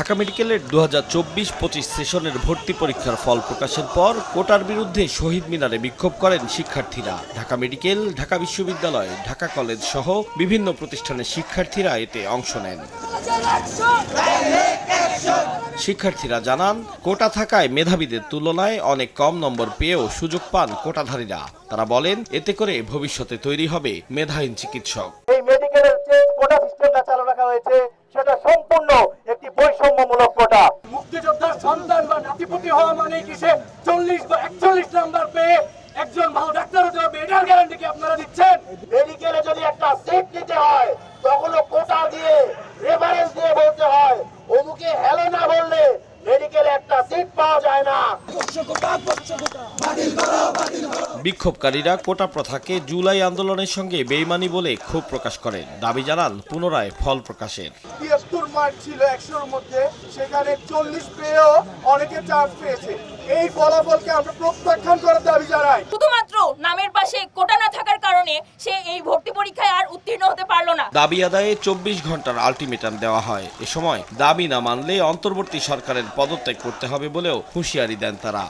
ঢাকা মেডিকেলের 2024-25 সেশনের ভর্তি পরীক্ষার ফল প্রকাশের পর কোটার বিরুদ্ধে শহীদ মিনারে বিক্ষোভ করেন শিক্ষার্থীরা। ঢাকা মেডিকেল, ঢাকা বিশ্ববিদ্যালয়, ঢাকা কলেজ সহ বিভিন্ন প্রতিষ্ঠানের শিক্ষার্থীরা এতে অংশ নেন। শিক্ষার্থীরা জানান, কোটা থাকায় মেধাবীদের তুলনায় অনেক কম নম্বর পেয়েও সুযোগ পান কোটাধারীরা। তারা বলেন, এতে করে ভবিষ্যতে তৈরি হবে মেধাহীন চিকিৎসক। এই মেডিকেলের যে কোটা সিস্টেমটা চালু রাখা হয়েছে সেটা সম্পূর্ণ একটি বৈষম্যমূলক কোটা। মুক্তিযোদ্ধার সন্তান বা নাতিপুতি হওয়া মানে কি সে 40 বা 41 নাম্বার পেয়ে একজন ভালো ডাক্তার হতে হবে, এটার গ্যারান্টি কি আপনারা দিচ্ছেন? মেডিকেলে যদি একটা সিট নিতে হয় তখনও কোটা দিয়ে রেফারেন্স দিয়ে বলতে হয়, অমুকে হ্যালো না বললে মেডিকেলে একটা সিট পাওয়া যায় না। বিক্ষোভকারীরা কোটা প্রথাকে জুলাই আন্দোলনের সঙ্গে বেইমানি বলে ক্ষোভ প্রকাশ করেন। দাবি জানান পুনরায় ফল প্রকাশের। 73 মার্ক ছিল 100-এর মধ্যে, সেখানে 40 পেয়েও অনেকে চান্স পেয়েছে। এই ফলাফলকে আমরা প্রত্যাখ্যান করার দাবি জানাই। শুধুমাত্র নামের পাশে কোটা না থাকার কারণে সে এই ভর্তি পরীক্ষায় আর উত্তীর্ণ হতে পারলো না। দাবি আদায়ে 24 ঘন্টার আলটিমেটাম দেওয়া হয়। এ সময় দাবি না মানলে অন্তর্বর্তী সরকারের পদত্যাগ করতে হবে বলেও হুঁশিয়ারি দেন তারা।